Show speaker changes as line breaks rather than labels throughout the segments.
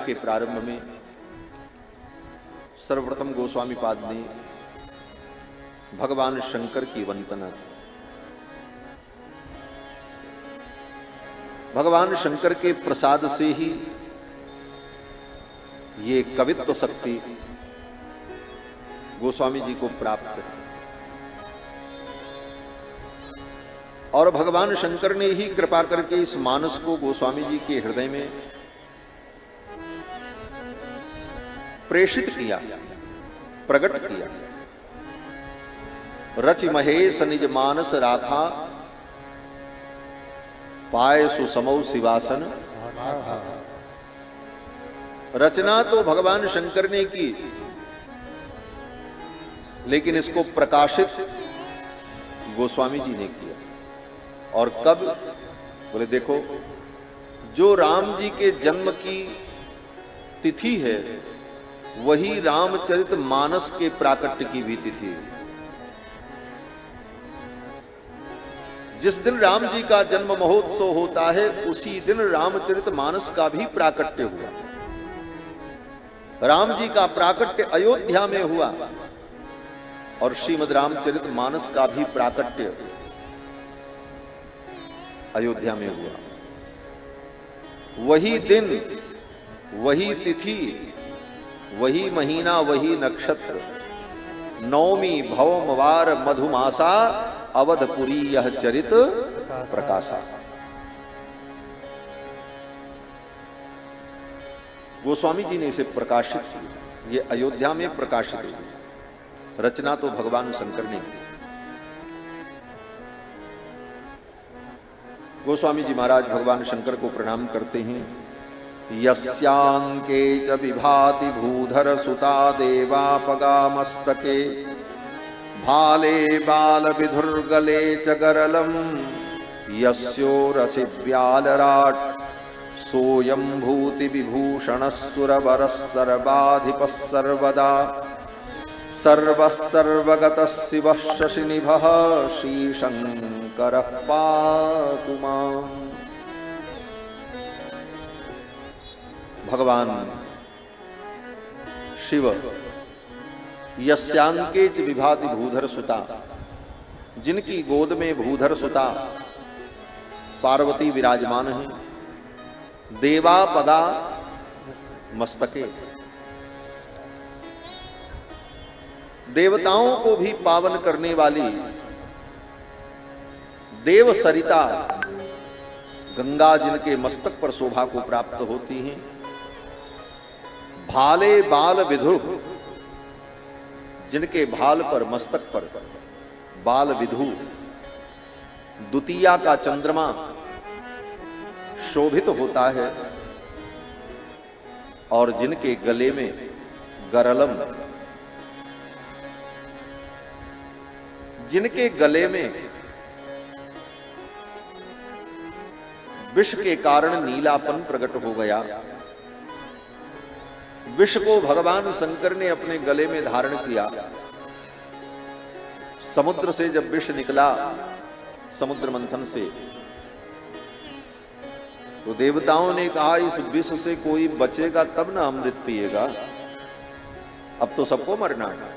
के प्रारंभ में सर्वप्रथम गोस्वामी पाद ने भगवान शंकर की वंदना की। भगवान शंकर के प्रसाद से ही ये कवित्व शक्ति गोस्वामी जी को प्राप्त है और भगवान शंकर ने ही कृपा करके इस मानस को गोस्वामी जी के हृदय में प्रेषित किया, प्रकट किया। रच महेश निज मानस राखा, पाए सुसमौ शिवासन। रचना तो भगवान शंकर ने की, लेकिन इसको प्रकाशित गोस्वामी जी ने किया। और कब? बोले देखो, जो राम जी के जन्म की तिथि है वही रामचरित मानस के प्राकट्य की भी तिथि है। जिस दिन राम जी का जन्म महोत्सव होता है उसी दिन रामचरित मानस का भी प्राकट्य हुआ। राम जी का प्राकट्य अयोध्या में हुआ और श्रीमद् रामचरित मानस का भी प्राकट्य अयोध्या में हुआ। वही दिन, वही तिथि, वही महीना, वही नक्षत्र, नवमी भवमवार मधुमासा, अवधपुरी यह चरित प्रकाशा। गोस्वामी जी ने इसे प्रकाशित किया। ये अयोध्या में प्रकाशित हुआ। रचना तो भगवान शंकर ने की। गोस्वामी जी महाराज भगवान शंकर को प्रणाम करते हैं। यस्यांके च विभाति भूधर सुता देवापगा मस्तके, भाले बाल विधुर्गले च गरलम, यस्योरसि व्यालराट, सोयं भूति विभूषण सुरवर सर्वाधिप सर्वदा, सर्व सर्वगत शिव शशिनिभः श्रीशंकर पातु मां। भगवान शिव यस्यांके च विभाति भूधर सुता, जिनकी गोद में भूधर सुता पार्वती विराजमान है, देवापदा मस्तके, देवताओं को भी पावन करने वाली देव सरिता गंगा जिनके मस्तक पर शोभा को प्राप्त होती हैं, भाले बाल विधु, जिनके भाल पर मस्तक पर बाल विधु द्वितीया का चंद्रमा शोभित होता है, और जिनके गले में गरलम, जिनके गले में विष के कारण नीलापन प्रकट हो गया। विष को भगवान शंकर ने अपने गले में धारण किया। समुद्र से जब विष निकला, समुद्र मंथन से, तो देवताओं ने कहा इस विष से कोई बचेगा तब ना अमृत पिएगा, अब तो सबको मरना है।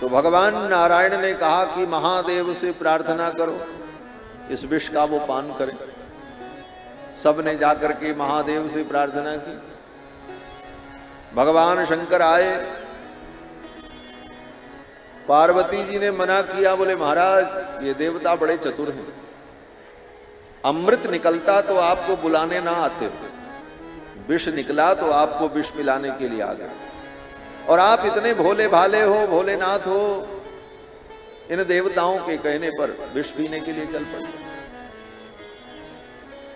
तो भगवान नारायण ने कहा कि महादेव से प्रार्थना करो इस विष का वो पान करें। सब ने जाकर के महादेव से प्रार्थना की। भगवान शंकर आए, पार्वती जी ने मना किया, बोले महाराज ये देवता बड़े चतुर हैं, अमृत निकलता तो आपको बुलाने ना आते, विष निकला तो आपको विष पिलाने के लिए आ गए, और आप इतने भोले भाले हो, भोलेनाथ हो, इन देवताओं के कहने पर विष पीने के लिए चल पड़े।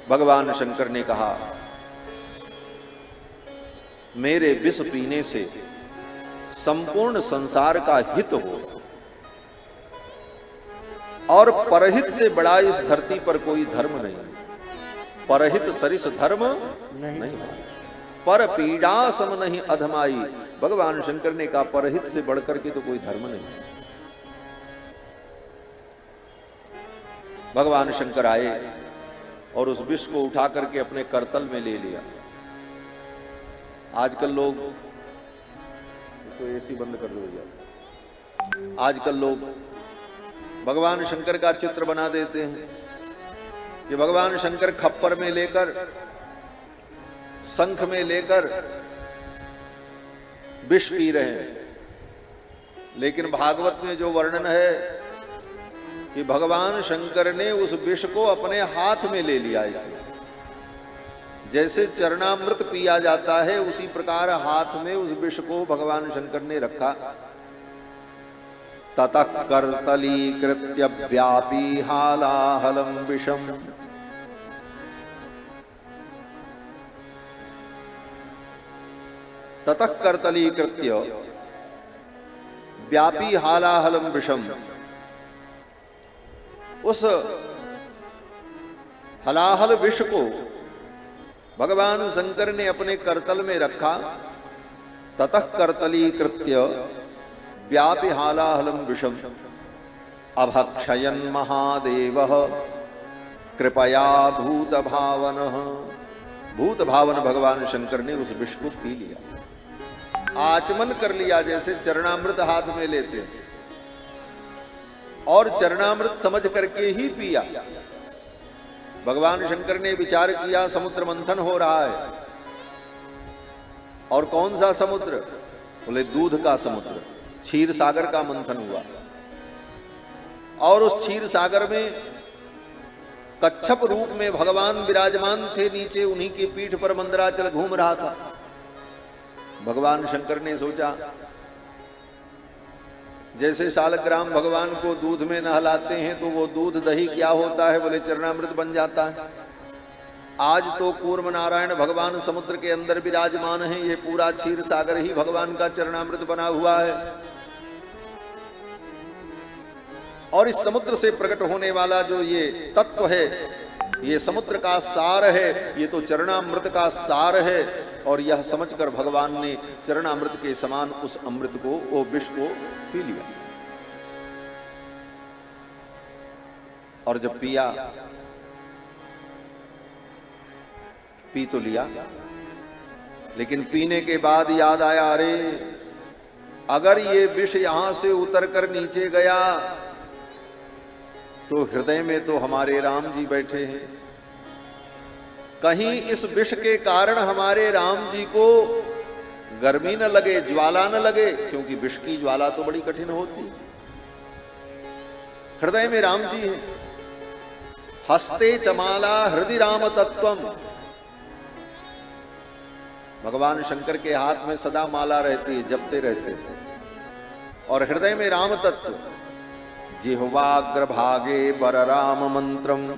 भगवान शंकर ने कहा मेरे विष पीने से संपूर्ण संसार का हित हो, और परहित से बड़ा इस धरती पर कोई धर्म नहीं। परहित सरिस धर्म नहीं, पर पीड़ा सम नहीं अधमाई। भगवान शंकर ने कहा परहित से बढ़कर के तो कोई धर्म नहीं। भगवान शंकर आए और उस विष को उठा करके अपने करतल में ले लिया। आजकल लोग, तो एसी बंद कर दो भैया, आजकल लोग भगवान शंकर का चित्र बना देते हैं कि भगवान शंकर खप्पर में लेकर, शंख में लेकर विष पी रहे हैं। लेकिन भागवत में जो वर्णन है कि भगवान शंकर ने उस विष को अपने हाथ में ले लिया। इसे जैसे चरणामृत पिया जाता है उसी प्रकार हाथ में उस विष को भगवान शंकर ने रखा। ततः कर्तलीकृत्य व्यापी हालाहलम विषम, ततः कर्तलीकृत्य व्यापी हालाहलम विषम, उस हलाहल विष को भगवान शंकर ने अपने करतल में रखा। ततः कर्तलीकृत्य व्यापी हालाहलम विषम अभक्षयन् महादेवः कृपया भूत भावनः। भूत भावन भगवान शंकर ने उस विष को पी लिया, आचमन कर लिया, जैसे चरणामृत हाथ में लेते हैं, और चरणामृत समझ करके ही पिया। भगवान शंकर ने विचार किया समुद्र मंथन हो रहा है, और कौन सा समुद्र? बोले दूध का समुद्र, क्षीर सागर का मंथन हुआ। और उस क्षीर सागर में कच्छप रूप में भगवान विराजमान थे, नीचे उन्हीं की पीठ पर मंदराचल घूम रहा था। भगवान शंकर ने सोचा, जैसे शालग्राम भगवान को दूध में नहलाते हैं तो वो दूध दही क्या होता है? बोले चरणामृत बन जाता है। आज तो कूर्म नारायण भगवान समुद्र के अंदर विराजमान है, ये पूरा क्षीर सागर ही भगवान का चरणामृत बना हुआ है। और इस समुद्र से प्रकट होने वाला जो ये तत्व है, ये समुद्र का सार है, ये तो चरणामृत का सार है। और यह समझकर भगवान ने चरणामृत के समान उस अमृत को, वो विष को पी लिया। और जब पिया, पी तो लिया, लेकिन पीने के बाद याद आया, अरे अगर ये विष यहां से उतर कर नीचे गया तो हृदय में तो हमारे राम जी बैठे हैं, कहीं इस विष के कारण हमारे राम जी को गर्मी न लगे, ज्वाला न लगे, क्योंकि विष की ज्वाला तो बड़ी कठिन होती। हृदय में राम जी हैं। हस्ते चमाला हृदय राम तत्वम, भगवान शंकर के हाथ में सदा माला रहती है, जपते रहते थे। और हृदय में राम तत्व, जिह्वाग्रभागे बर राम मंत्रम,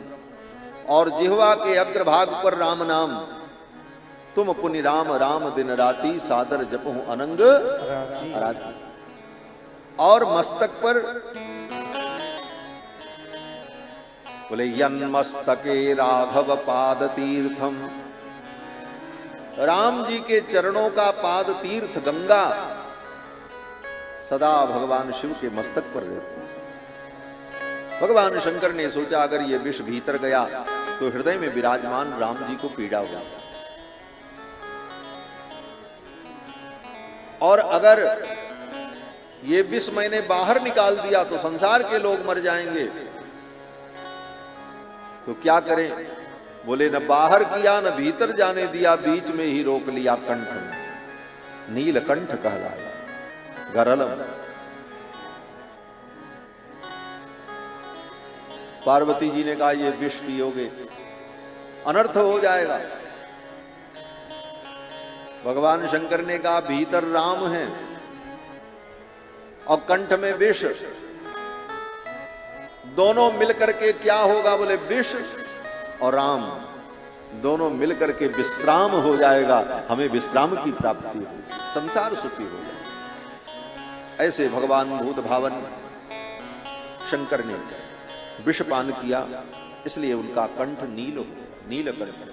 और जिह्वा के अग्रभाग पर राम नाम। तुम पुनि राम राम दिन राती, सादर जपहु अनंग राती। और मस्तक पर बोले यन्मस्तके राघव पाद तीर्थम, राम जी के चरणों का पाद तीर्थ गंगा सदा भगवान शिव के मस्तक पर रहती है। भगवान शंकर ने सोचा, अगर ये विष भीतर गया तो हृदय में विराजमान राम जी को पीड़ा होगा, और अगर ये विष मैंने बाहर निकाल दिया तो संसार के लोग मर जाएंगे, तो क्या करें? बोले न बाहर किया न भीतर जाने दिया, बीच में ही रोक लिया कंठ में, नीलकंठ कहलाया गरलम। पार्वती जी ने कहा, ये विष पियोगे अनर्थ हो जाएगा। भगवान शंकर ने कहा, भीतर राम है और कंठ में विष, दोनों मिलकर के क्या होगा? बोले विष और राम दोनों मिलकर के विश्राम हो जाएगा, हमें विश्राम की प्राप्ति होगी, संसार सुखी हो जाएगा। ऐसे भगवान भूत भावन शंकर ने विषपान किया, इसलिए उनका कंठ नील हो गया, नीलकंठ।